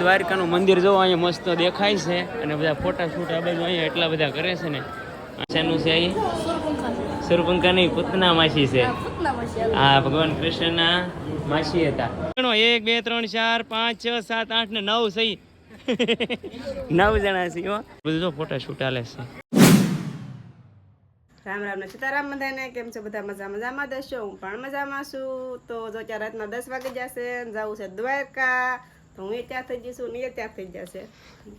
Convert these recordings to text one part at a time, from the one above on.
દ્વારકાનું મંદિર જો અહીંયા મસ્ત દેખાય છે અને બધા ફોટા શૂટ આ બાજુ અહીંયા એટલા બધા કરે છે ને. શેનું છે અહીં? સુરપંખા નહીં, પૂતના માસી છે. હા, ભગવાન કૃષ્ણના માસી હતા. 1 2 3 4 5 6 7 8 ને 9 સહી 9 જણા છે. બધું જો ફોટા શૂટ હાલે છે. રામ રામ ને સીતારામ બધાને. કેમ છે બધા? મજામાં દશો. હું પણ મજામાં છું. તો જો ત્યાં રાતના 10 વાગી જશે, જવું છે દ્વારકા. તો હું ત્યાં થઈ જઈશું ને ત્યાં થઈ જશે.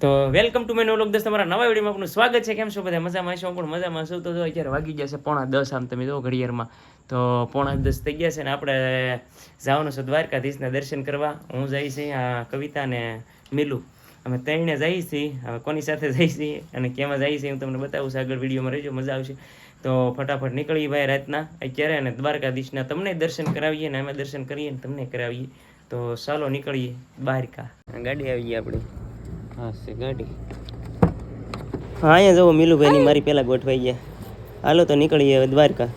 તો વેલકમ ટુ માય નો વ્લોગ. તમારા નવા વિડીયોમાં આપનું સ્વાગત છે. કેમ છો બધા? મજામાં છો? પણ મજામાં છું. તો જો અત્યારે વાગી જશે 9:45. આમ તમે જો ઘડિયાળમાં તો 9:45 થઈ ગયા છે ને આપણે જવાનું છે દ્વારકાધીશના દર્શન કરવા. હું જઈ છીએ કવિતા ને મિલુ, અમે ત્રણે જઈએ છીએ. હવે કોની સાથે જઈએ છીએ અને કેમાં જઈએ છીએ હું તમને બતાવું છું. આગળ વિડીયોમાં રહેજો, મજા આવશે. તો ફટાફટ નીકળીએ ભાઈ રાતના અત્યારે અને દ્વારકાધીશના તમને દર્શન કરાવીએ ને અમે દર્શન કરીએ ને તમને કરાવીએ. તો ચાલો નીકળીએ દ્વારકા. ગાડી આવી ગઈ આપણી. હા છે ગાડી. હા અહીંયા જવો મિલુભાઈની મારી પહેલાં ગોઠવાઈ ગયા. હાલો તો નીકળીએ હવે દ્વારકા.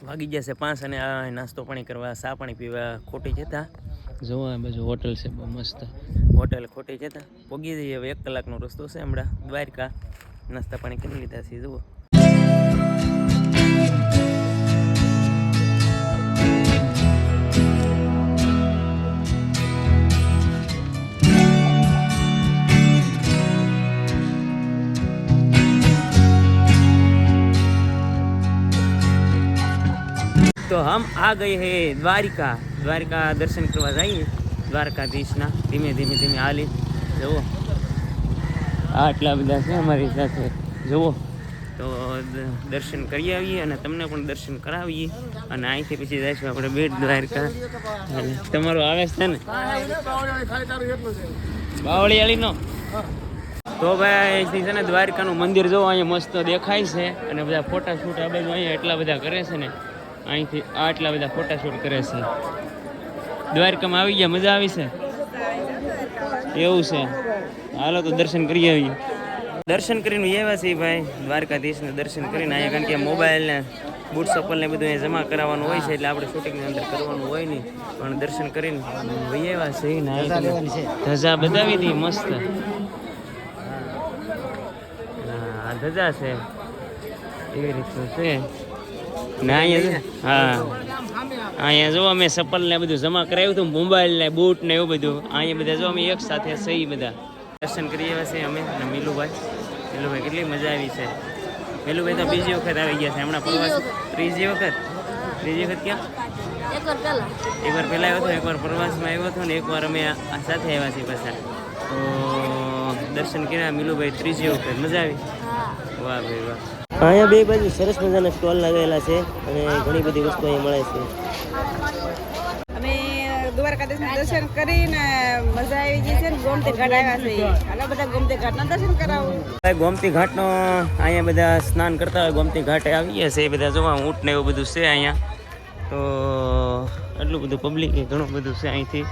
વાગી ગયા છે 5 અને આ નાસ્તો પાણી કરવા, ચા પાણી પીવા ખોટી જતા. જોવો આ બાજુ હોટલ છે બહુ મસ્ત. હોટલ ખોટી જતા પોગી જઈએ. હવે 1 કલાકનો રસ્તો છે હમણાં દ્વારકા. નાસ્તા પાણી કરી લીધા છે. જુઓ તો હમ આ ગए હે દ્વારકા. દ્વારકા દર્શન કરવા જઈએ દ્વારકાધીશના. ધીમે ધીમે હાલી જુઓ આટલા બધા છે અમારી સાથે. જુઓ તો દર્શન કરી આવીએ અને તમને પણ દર્શન કરાવીએ અને અહીંથી પછી જઈશું આપણે બેટ દ્વારકા. તમારો આવે છે ને બાવળીયાળીનો? તો ભાઈ છે ને દ્વારકાનું મંદિર જો અહીંયા મસ્ત દેખાય છે અને બધા ફોટા શૂટ આ બાજુ અહીંયા એટલા બધા કરે છે ને. અહીંથી આટલા બધા ફોટા શૂટ કરે છે. દ્વારકામાં આવી ગયા, મજા આવી છે એવું છે. હાલો તો દર્શન કરી આવીએ. દર્શન કરીને એવા છે ભાઈ દ્વારકાધીશને દર્શન કરીને અહીંયા, કારણ કે મોબાઈલ ને બૂટ ચપ્પલ ને બધું અહીંયા જમા કરાવવાનું હોય છે એટલે આપણે શૂટિંગની અંદર કરવાનું હોય નહીં. પણ દર્શન કરીને એવા છે ને ધજા બતાવી હતી મસ્ત. હા ધજા છે એવી રીતનું છે ને અહીંયા. હા અહીંયા જો અમે ચપ્પલ ને બધું જમા કરાવ્યું હતું, મોબાઈલ ને બૂટ ને એવું બધું. અહીંયા બધા જો અમે એક સાથે સહી બધા દર્શન કરી આવ્યા છે અમે અને મિલુભાઈ કેટલી મજા આવી છે. મિલુભાઈ તો બીજી વખત આવી ગયા છે હમણાં પ્રવાસ. ત્રીજી વખત ક્યાં? એકવાર પહેલાં આવ્યો હતો, એકવાર પ્રવાસમાં આવ્યો હતો ને એકવાર અમે સાથે આવ્યા છીએ પાછા. તો દર્શન કર્યા મિલુભાઈ ત્રીજી વખત. મજા આવી? વાહ ભાઈ વાહ. અહીંયા બે બાજુ સરસ મજાના સ્ટોલ લાગેલા છે અને ઘણી બધી વસ્તુ અહીંયા મળે છે. અમે દ્વારકાધીશના દર્શન કરીને મજા આવી ગઈ છે ને ગોમતી ઘાટ આવ્યા છે. હાલો બધા ગોમતી ઘાટના દર્શન કરાવું. ગોમતી ઘાટનો અહીંયા બધા સ્નાન કરતા હોય ગોમતી ઘાટે આવી ગયા છે. એ બધા જોવા ઊંટ ને એવું બધું છે અહીંયા. તો એટલું બધું પબ્લિક ઘણું બધું છે અહીંથી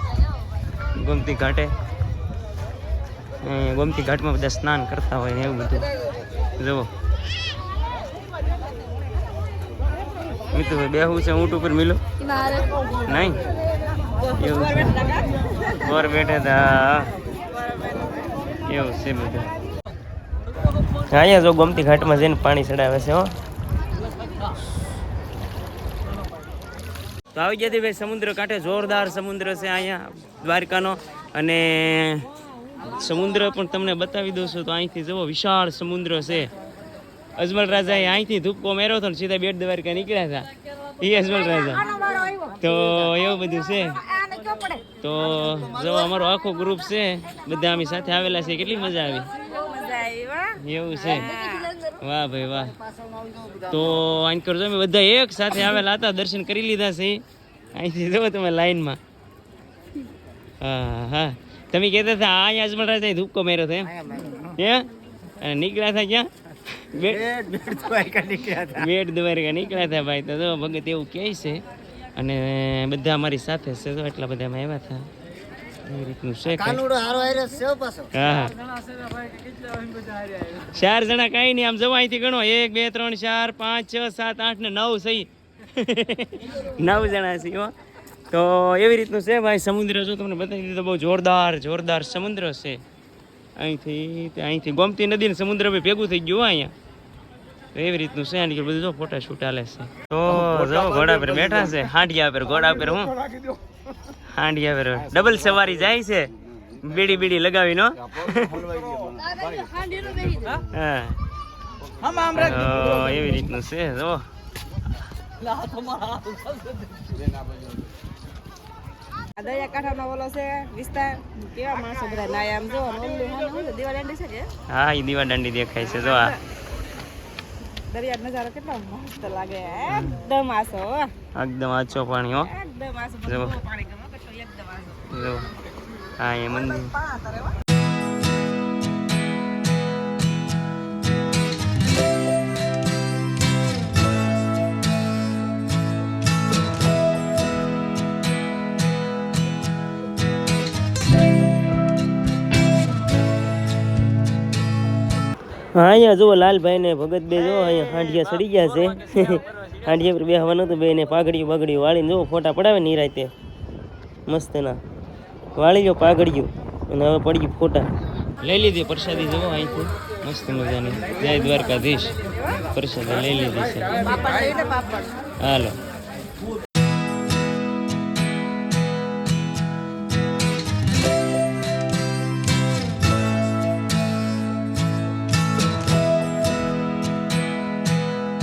ગોમતી ઘાટે. ગોમતી ઘાટમાં બધા સ્નાન કરતા હોય ને એવું બધું જુઓ. મિત્રો બેહું છે ઊંટ ઉપર મિલો નહીં એવું છે. બોર બેઠા હતા એવું છે બધું. અહીંયા જો ગોમતી ઘાટમાં જઈને પાણી ચડાવે છે. હો તો આવી જતી ભાઈ સમુદ્ર કાંઠે જોરદાર સમુદ્ર છે અહીંયા દ્વારકાનો. અને સમુદ્ર પણ તમને બતાવી દઉં છું. તો અહીંથી જુઓ વિશાળ સમુદ્ર છે. અજમલ રાજાએ અહીંથી ધૂપકો મેર્યો હતો ને સીધા બેટ દ્વારકા નીકળ્યા હતા એ અજમલ રાજા. તો એવું બધું છે. તો જો અમારો આખો ગ્રુપ છે, બધા અમે સાથે આવેલા છે. કેટલી મજા આવી એવું છે. વાહ ભાઈ વાહ. તો અહીં કરજો અમે બધા એક સાથે આવેલા હતા, દર્શન કરી લીધા છે અહીંથી. જુઓ તમે લાઈનમાં. હા હા તમે કહેતા હતા અહીંયા અજમલ રાજાએ ધૂપકો મેર્યો હતો એમ અને નીકળ્યા હતા ક્યાં? બેટ દ્વારકા નીકળ્યા હતા ભાઈ. તો જો ભગત એવું કહે છે અને બધા અમારી સાથે છે. તો એટલા બધા અમે આવ્યા હતા. એ રીતનું છે કંઈક. કાનુડો હારો હારે સેવ પાછો. હા 4 જણા કઈ નહીં આમ જવા અહીંથી ગણો 1 2 3 4 5 6 7 8 ને 9 સહી 9 જણા છે હો. તો એવી રીતનું છે ભાઈ સમુદ્ર જો તમને બતાવી દીધો બહુ જોરદાર સમુદ્ર છે. અહીંથી ગોમતી નદી ને સમુદ્ર બી ભેગું થઈ ગયું હો અહીંયા. તો એવી રીતનું છે આની બધું જો ફોટા શૂટ હાલે છે. તો જો ઘોડા પર બેઠા છે હાંડિયા પર ઘોડા પર હું હાંડિયા પર ડબલ સવારી જાય છે બીડી લગાવીનો. હા એવી રીતનું છે જો. દરિયાકાંઠાનો ઓલો છે વિસ્તાર કેવા માણસો બધા નાય આમ જો દીવા દાંડી છે કે હા એ દીવા દાંડી દેખાય છે જો આ દરિયા નજારો કેટલો મસ્ત લાગે એકદમ આસો એકદમ આછો પાણી હો એકદમ આસો જો. પાણી ગમે કશો એકદમ આસો જો હા એ મંદિર. પાણા તારે હો. હા અહીંયા જુઓ લાલભાઈ ને ભગત બે જો અહીંયા હાંડિયા ચડી ગયા છે. હાંડિયા પર બેહવા નતું બે ને પાઘડિયું વાળીને જો ફોટા પડાવે ને રાતે મસ્ત ના વાળી જો પાઘડિયું અને હવે પડી ગયું ફોટા. લઈ લીધી પ્રસાદી જુઓ અહીંથી મસ્ત મજાની જય દ્વારકાધીશ પ્રસાદી લઈ લીધી છે. પાપડ લઈને પાપડ હાલો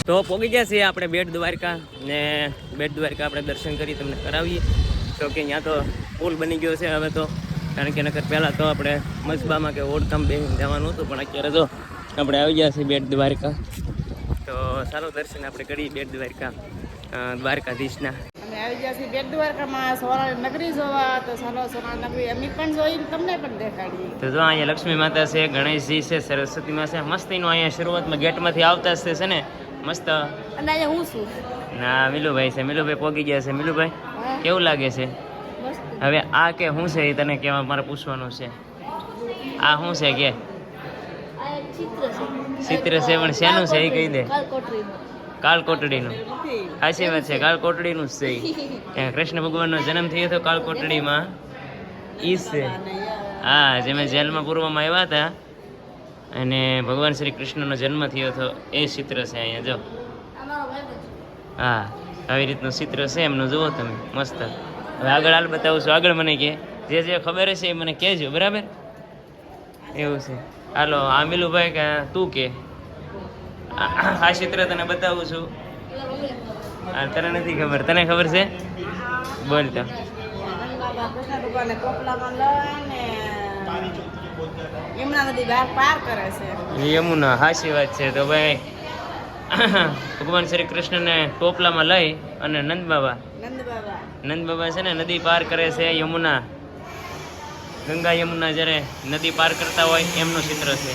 તો પોગી ગયા છીએ આપણે બેટ દ્વારકા ને બેટ દ્વારકા આપણે દર્શન કરી તમને કરાવીએ. તો કે અહીંયા તો પુલ બની ગયો છે હવે તો, કારણ કે નકર પહેલાં તો આપણે મસબામાં કે ઓડકામ બેસીને જવાનું હતું, પણ અત્યારે તો આપણે આવી ગયા છીએ બેટ દ્વારકા. તો ચાલો દર્શન આપણે કરીએ બેટ દ્વારકા દ્વારકાધીશના. અમે આવી ગયા છીએ બેટ દ્વારકામાં સોનાની નગરી જોવા. તો ચાલો સોનાની નગરી અમે પણ જોઈને તમને પણ દેખાડીએ. તો જો અહીંયા લક્ષ્મી માતા છે, ગણેશજી છે, સરસ્વતી માં છે. મસ્તીનું અહીંયા શરૂઆતમાં ગેટમાંથી આવતા જ છે ને મસ્ત. અને અહીંયા હું છું ના મિલુભાઈ છે, મિલુભાઈ પોગી ગયા છે. મિલુભાઈ કેવું લાગે છે? હવે આ કે શું છે એ તને કહેવા મારે પૂછવાનું છે. આ શું છે કે ચિત્ર છે, પણ શેનું છે એ કહી દે. કાળકોટડીનું. સાચી વાત છે, કાળકોટડીનું જ છે. ત્યાં કૃષ્ણ ભગવાનનો જન્મ થયો હતો કાળકોટડીમાં ઈ છે. હા, જે મેં જેલમાં પૂર્વમાં આવ્યા હતા અને ભગવાન શ્રી કૃષ્ણનો જન્મ થયો હતો એ ચિત્ર છે અહીંયા જો. હા, આવી રીતનું ચિત્ર છે એમનું જુઓ તમે મસ્ત. હવે આગળ હાલ બતાવું છું, આગળ મને કે જે ખબર હશે એ મને કહેજો, બરાબર? એવું છે. હાલો આ મિલુભાઈ કે તું કે આ ચિત્ર તને બતાવું છું. હા, તને નથી ખબર, તને ખબર છે? બોલ તો. કૃષ્ણ ભગવાનને કોપલામાં લઈને યમુના નદી બહાર પાર કરે છે. યમુના, સાચી વાત છે. તો ભાઈ ભગવાન શ્રી કૃષ્ણને ટોપલામાં લઈ અને નંદ બાબા છે ને નદી પાર કરે છે યમુના. ગંગા યમુના જ્યારે નદી પાર કરતા હોય એમનું ચિત્ર છે.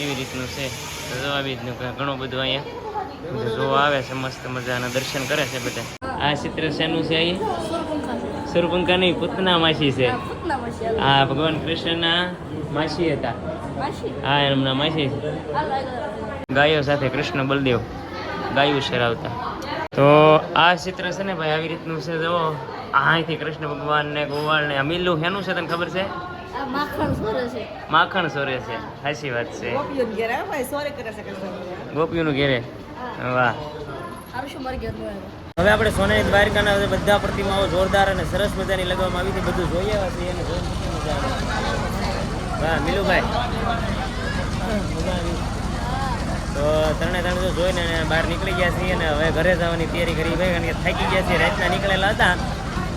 એવી રીતનું છે. તો આવી રીતનું ઘણું બધું અહીંયા જોવા આવે છે, મસ્ત મજાના દર્શન કરે છે બધા. આ ચિત્ર શેનું છે? અહીંયા સુરપંખાની પૂતના માસી છે. હા, ભગવાન કૃષ્ણના માસી હતા. હા, એમના માસી ગાયો સાથે કૃષ્ણ બલદેવ ગાયું શેરાવતા. તો આ ચિત્ર છે ને ભાઈ આવી રીતનું છે. જો અહીંથી કૃષ્ણ ભગવાન ને ગોવાળ ને અમીલું એનું છે, તને ખબર છે? માખણ સોરે છે. સાચી વાત છે. ગોપીઓનું ઘેરે. વાહ. હવે આપણે સોનાની દ્વારકાના બધા પ્રતિમાઓ જોરદાર અને સરસ મજાની લગાવવામાં આવી હતી. બધું જોઈ આવ્યા છીએ અને જોઈને મજા આવે. વાહ મિલુભાઈ, મજા આવી. તો ત્રણે તો જોઈને બહાર નીકળી ગયા છીએ અને હવે ઘરે જવાની તૈયારી કરી ભાઈ, કારણ કે થાકી ગયા છીએ. રાતના નીકળેલા હતા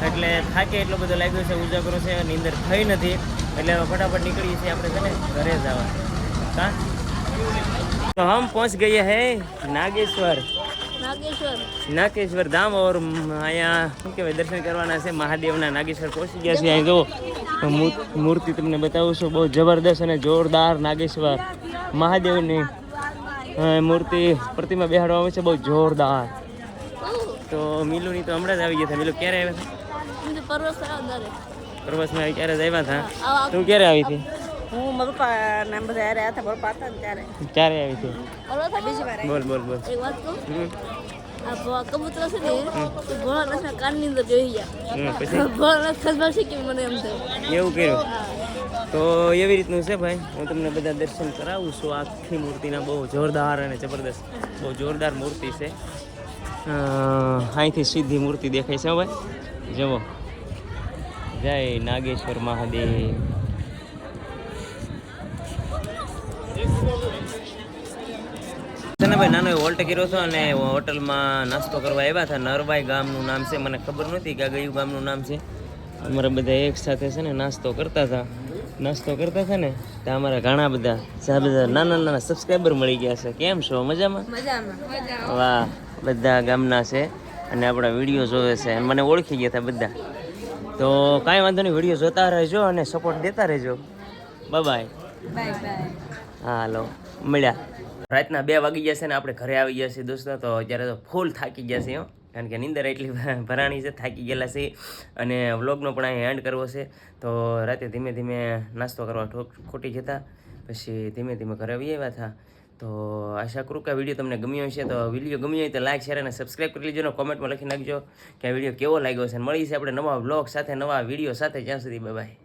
એટલે થાકે એટલો બધો લાગ્યો છે, ઉજાગરો છે, નીંદર થઈ નથી એટલે ફટાફટ નીકળીએ છીએ આપણે છે ને ઘરે જવા. હા, તો હમ પહોંચ ગયે હૈ નાગેશ્વર ધામ. ઓર અહીંયા શું કહેવાય દર્શન કરવાના છે મહાદેવના. નાગેશ્વર પહોંચી ગયા છે. અહીં જો મૂર્તિ તમને બતાવું છું, બહુ જબરદસ્ત અને જોરદાર નાગેશ્વર મહાદેવની મૂર્તિ પ્રતિમા બેહાડવામાં આવે છે, બહુ જોરદાર. તો મિલુની તો હમણાં જ આવી ગયા હતા. મિલુ ક્યારે આવ્યા હતા? પ્રવાસમાં ક્યારે જ આવ્યા હતા? તું ક્યારે આવી હતી? હું મારા પપ્પા ને બધા હારે હતા, મારા પપ્પા હતા ને ત્યારે ક્યારે આવી હતી? બીજી વાર બોલ બોલ બોલ. એક વાત કહું, હમ. આ કબૂતર છે ને એ ભોળાનાથના કાનની અંદર જોઈ ગયા. પછી ભોળાનાથ ખબર છે કે મને એમ થયું. એવું કર્યું? તો એવી રીતનું છે ભાઈ, હું તમને બધા દર્શન કરાવું છું. આખી મૂર્તિના બહુ જોરદાર અને જબરદસ્ત, બહુ જોરદાર મૂર્તિ છે. અહીંથી સીધી મૂર્તિ દેખાય છે ભાઈ, જુઓ. જય નાગેશ્વર મહાદેવ. છે ને ભાઈ, નાનો એવો હોલ્ટ કર્યો હતો અને હોટલમાં નાસ્તો કરવા આવ્યા હતા. નરભાઈ ગામનું નામ છે, મને ખબર નહોતી કે આ કયું ગામનું નામ છે. અમારા બધા એક સાથે છે ને નાસ્તો કરતા હતા ને તો અમારા ઘણા બધા નાના નાના સબસ્ક્રાઈબર મળી ગયા છે. કેમ છો? મજામાં? વાહ, બધા ગામના છે અને આપણા વિડીયો જોવે છે અને મને ઓળખી ગયા હતા બધા. તો કાંઈ વાંધો નહીં, વિડીયો જોતા રહેજો અને સપોર્ટ દેતા રહેજો. બાય. હા, હાલો, મળ્યા. રાતના 2 વાગી ગયા છે ને આપણે ઘરે આવી ગયા છીએ દોસ્તો. તો અત્યારે તો ફૂલ થાકી ગયા છે, કારણ કે નીંદર એટલી ભરાણી છે, થાકી ગયેલા છે અને વ્લોગનો પણ અહીં એન્ડ કરવો છે. તો રાતે ધીમે ધીમે નાસ્તો કરવા ખોટી જતા, પછી ધીમે ધીમે ઘરે આવી આવ્યા હતા. તો આશા કરું કે આ વિડીયો તમને ગમ્યો હશે. તો વિડીયો ગમ્યો હોય તો લાઈક, શેર અને સબસ્ક્રાઈબ કરી લેજો ને કોમેન્ટમાં લખી નાખજો કે આ વિડીયો કેવો લાગ્યો છે. મળી છે આપણે નવા વ્લોગ સાથે, નવા વિડીયો સાથે. જ્યાં સુધી બાય બાય.